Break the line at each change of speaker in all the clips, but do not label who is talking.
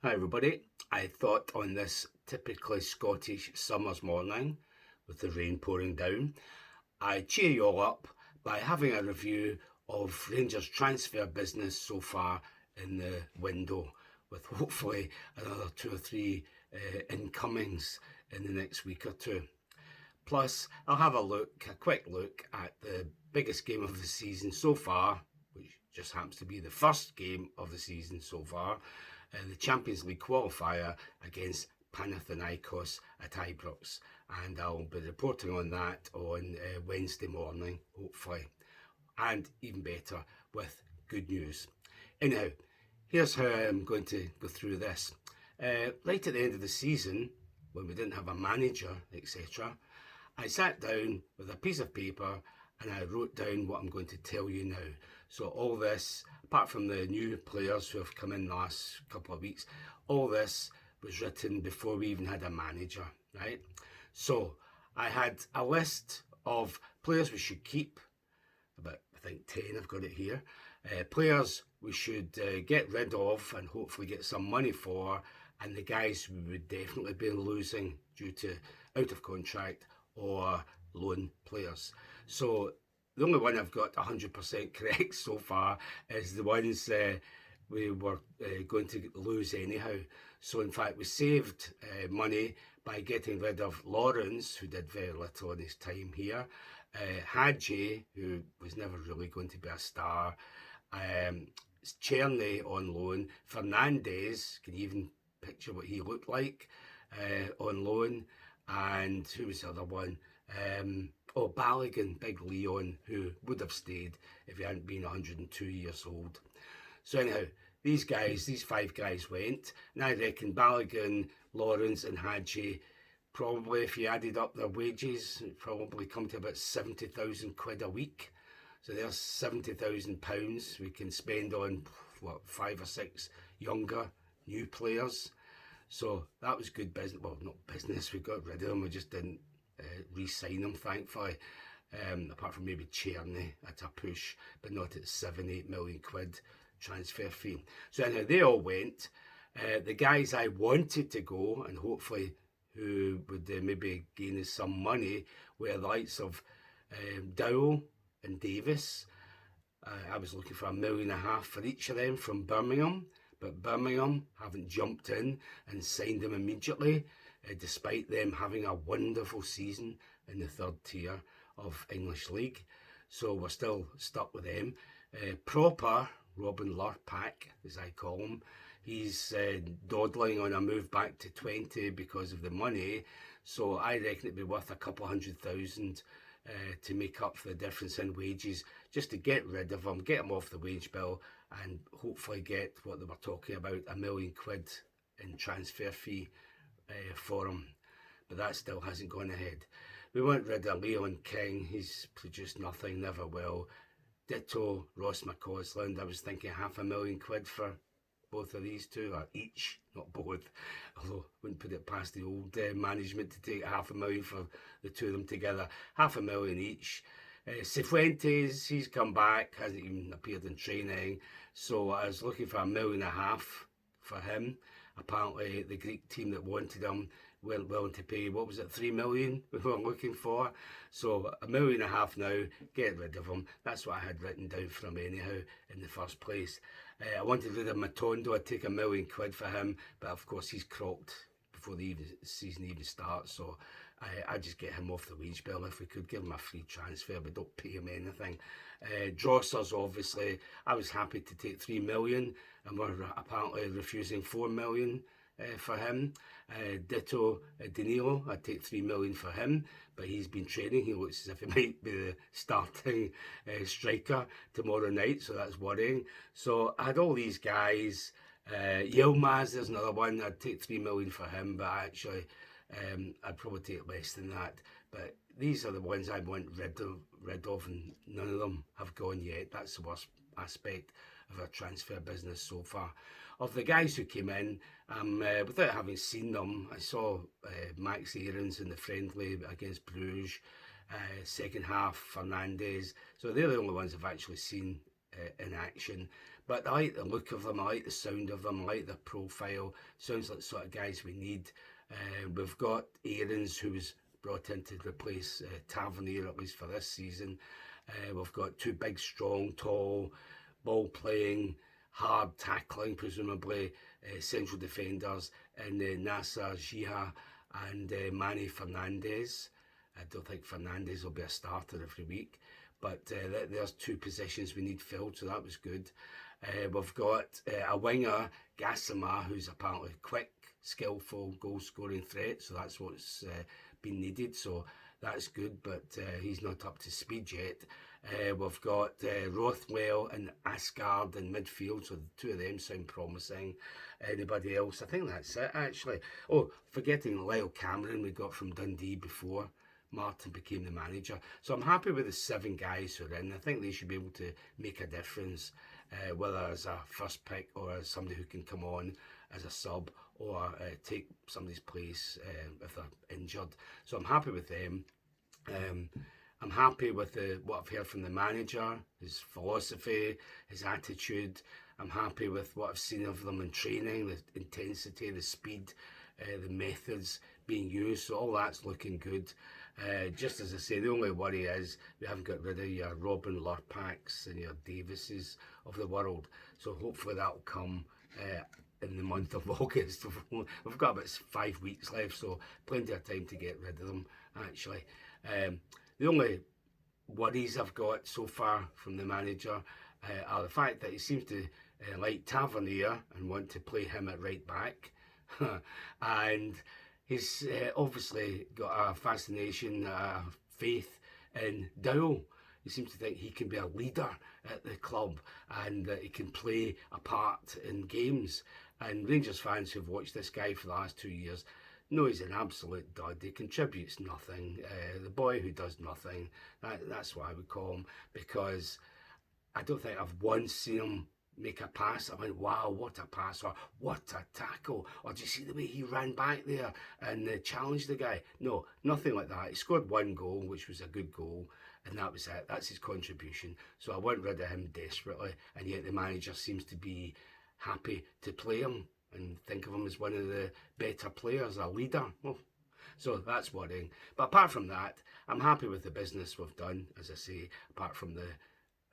Hi everybody. I thought on this typically Scottish summer's morning, with the rain pouring down, I'd cheer you all up by having a review of Rangers' transfer business so far in the window, with hopefully another two or three incomings in the next week or two. Plus, I'll have a quick look at the biggest game of the season so far, which just happens to be the first game of the season so far, the Champions League qualifier against Panathinaikos at Ibrox. And I'll be reporting on that on Wednesday morning, hopefully. And even better, with good news. Anyhow, here's how I'm going to go through this. Right at the end of the season, when we didn't have a manager, etc., I sat down with a piece of paper and I wrote down what I'm going to tell you now. So all this, apart from the new players who have come in the last couple of weeks, all this was written before we even had a manager, right? So I had a list of players we should keep, about I think 10, I've got it here. Players we should get rid of and hopefully get some money for, and the guys we would definitely be losing due to out of contract or loan players. So the only one I've got 100% correct so far is the ones we were going to lose anyhow. So in fact we saved money by getting rid of Lawrence, who did very little in his time here, Hadji, who was never really going to be a star, Czerny on loan, Fernandez, can you even picture what he looked like on loan, and who was the other one? Balogun, Big Leon, who would have stayed if he hadn't been 102 years old. So anyhow, these five guys went, and I reckon Balogun, Lawrence and Hadji, probably if you added up their wages, it'd probably come to about 70,000 quid a week. So there's £70,000 we can spend on, what, 5 or 6 younger, new players. So that was good business. Well, not business, we got rid of them, we just didn't re-sign them, thankfully. Apart from maybe Czerny at a push, but not at 7-8 million quid transfer fee. So anyhow, they all went. The guys I wanted to go, and hopefully who would maybe gain us some money, were the likes of Dowell and Davis. I was looking for £1.5 million for each of them from Birmingham, but Birmingham haven't jumped in and signed them immediately, despite them having a wonderful season in the third tier of English League. So we're still stuck with them. Proper Robin Lurpak, as I call him, he's dawdling on a move back to 20 because of the money. So I reckon it'd be worth a couple 100,000 to make up for the difference in wages, just to get rid of them, get them off the wage bill, and hopefully get what they were talking about, £1 million in transfer fee for him. But that still hasn't gone ahead. We went rid of Leon King, he's produced nothing, never will. Ditto Ross McCausland, I was thinking £500,000 for both of these two, or each, not both. Although I wouldn't put it past the old management to take £500,000 for the two of them together. £500,000 each. Cifuentes, he's come back, hasn't even appeared in training. So I was looking for £1.5 million for him. Apparently the Greek team that wanted him weren't willing to pay, what was it, 3 million we were looking for. So £1.5 million now, get rid of him. That's what I had written down for him anyhow in the first place. I wanted rid of Matondo, I'd take £1 million for him, but of course he's crocked before the season even starts, so I just get him off the wage bill if we could, give him a free transfer, but don't pay him anything. Drossers, obviously, I was happy to take 3 million, and we're apparently refusing 4 million for him. Ditto Danilo, I'd take 3 million for him, but he's been training, he looks as if he might be the starting striker tomorrow night, so that's worrying. So I had all these guys. Yilmaz, there's another one, I'd take 3 million for him, but actually I'd probably take less than that. But these are the ones I want rid of, and none of them have gone yet. That's the worst aspect of our transfer business so far. Of the guys who came in, without having seen them, I saw Max Aarons in the friendly against Bruges, second half Fernandez, so they're the only ones I've actually seen in action. But I like the look of them, I like the sound of them, I like their profile. Sounds like the sort of guys we need. We've got Aarons, who was brought in to replace Tavernier, at least for this season. We've got two big, strong, tall, ball playing, hard tackling, presumably, central defenders in Nasser Jiha and Manny Fernandez. I don't think Fernandez will be a starter every week, but there's two positions we need filled, so that was good. We've got a winger, Gassama, who's apparently quick, skillful, goal-scoring threat, so that's what's been needed, so that's good, but he's not up to speed yet. We've got Rothwell and Asgard in midfield, so the two of them sound promising. Anybody else? I think that's it, actually. Oh, forgetting Lyle Cameron we got from Dundee before Martin became the manager. So I'm happy with the 7 guys who are in. I think they should be able to make a difference, whether as a first pick or as somebody who can come on as a sub or take somebody's place if they're injured. So I'm happy with them. I'm happy with what I've heard from the manager, his philosophy, his attitude. I'm happy with what I've seen of them in training, the intensity, the speed, the methods being used. So all that's looking good. Just as I say, the only worry is we haven't got rid of your Robin Lurpaks and your Davises of the world. So hopefully that'll come in the month of August. We've got about 5 weeks left, so plenty of time to get rid of them, actually. The only worries I've got so far from the manager are the fact that he seems to like Tavernier and want to play him at right back. And he's obviously got a fascination, faith in Dowell. He seems to think he can be a leader at the club and that he can play a part in games. And Rangers fans who've watched this guy for the last 2 years know he's an absolute dud. He contributes nothing. The boy who does nothing. That's what I would call him, because I don't think I've once seen him make a pass. I went, wow, what a pass, or what a tackle, or do you see the way he ran back there and challenged the guy? No, nothing like that. He scored 1 goal, which was a good goal, and that was it. That's his contribution. So I want rid of him desperately, and yet the manager seems to be happy to play him and think of him as one of the better players, a leader. Well, so that's worrying. But apart from that, I'm happy with the business we've done, as I say, apart from the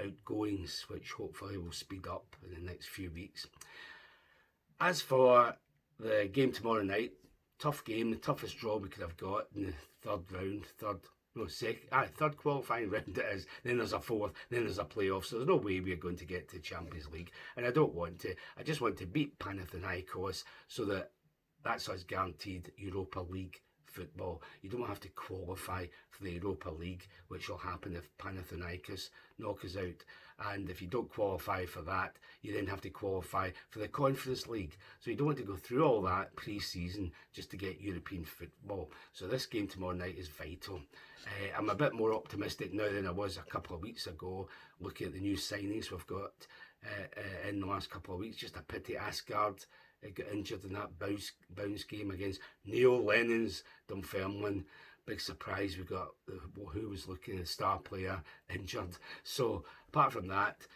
outgoings, which hopefully will speed up in the next few weeks. As for the game tomorrow night, tough game, the toughest draw we could have got in the third qualifying round it is. Then there's a fourth, then there's a playoff, so there's no way we're going to get to Champions League, and I don't want to. I just want to beat Panathinaikos so that's us guaranteed Europa League football. You don't have to qualify for the Europa League, which will happen if Panathinaikos knock us out. And if you don't qualify for that, you then have to qualify for the Conference League. So you don't want to go through all that pre-season just to get European football. So this game tomorrow night is vital. I'm a bit more optimistic now than I was a couple of weeks ago, looking at the new signings we've got in the last couple of weeks. Just a pity Asgard got injured in that bounce game against Neil Lennon's Dunfermline. Big surprise, we got who was looking at star player injured. So apart from that,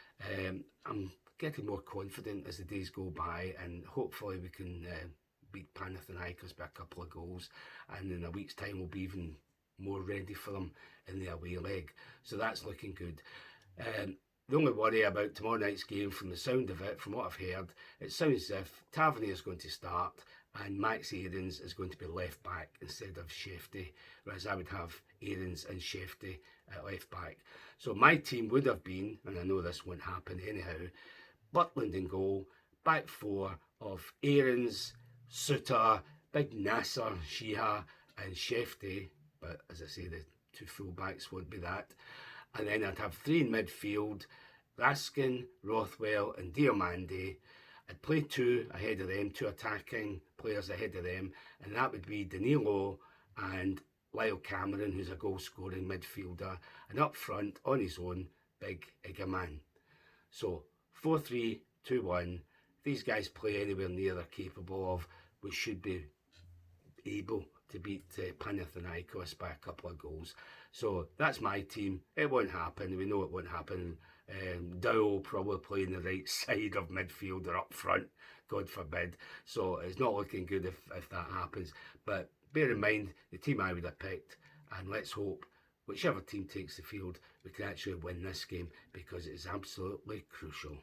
I'm getting more confident as the days go by, and hopefully we can beat Panathinaikos by a couple of goals, and in a week's time we'll be even more ready for them in the away leg. So that's looking good. The only worry about tomorrow night's game, from the sound of it, from what I've heard, it sounds as if Tavernier is going to start and Max Aarons is going to be left back instead of Shefty, whereas I would have Aarons and Shefty at left back. So my team would have been, and I know this won't happen anyhow, Butland in goal, back 4 of Aarons, Suter, Big Nasser, Jiha and Shefty, but as I say, the 2 full backs won't be that. And then I'd have 3 in midfield, Raskin, Rothwell and Diomande. I'd play 2 ahead of them, 2 attacking players ahead of them, and that would be Danilo and Lyle Cameron, who's a goal-scoring midfielder, and up front, on his own, Big Igaman. So 4-3-2-1. If these guys play anywhere near they're capable of, we should be able to beat Panathinaikos by a couple of goals. So that's my team. It won't happen. We know it won't happen Dow will probably play in the right side of midfield or up front, God forbid. So it's not looking good if that happens. But bear in mind the team I would have picked, and let's hope whichever team takes the field, we can actually win this game because it is absolutely crucial.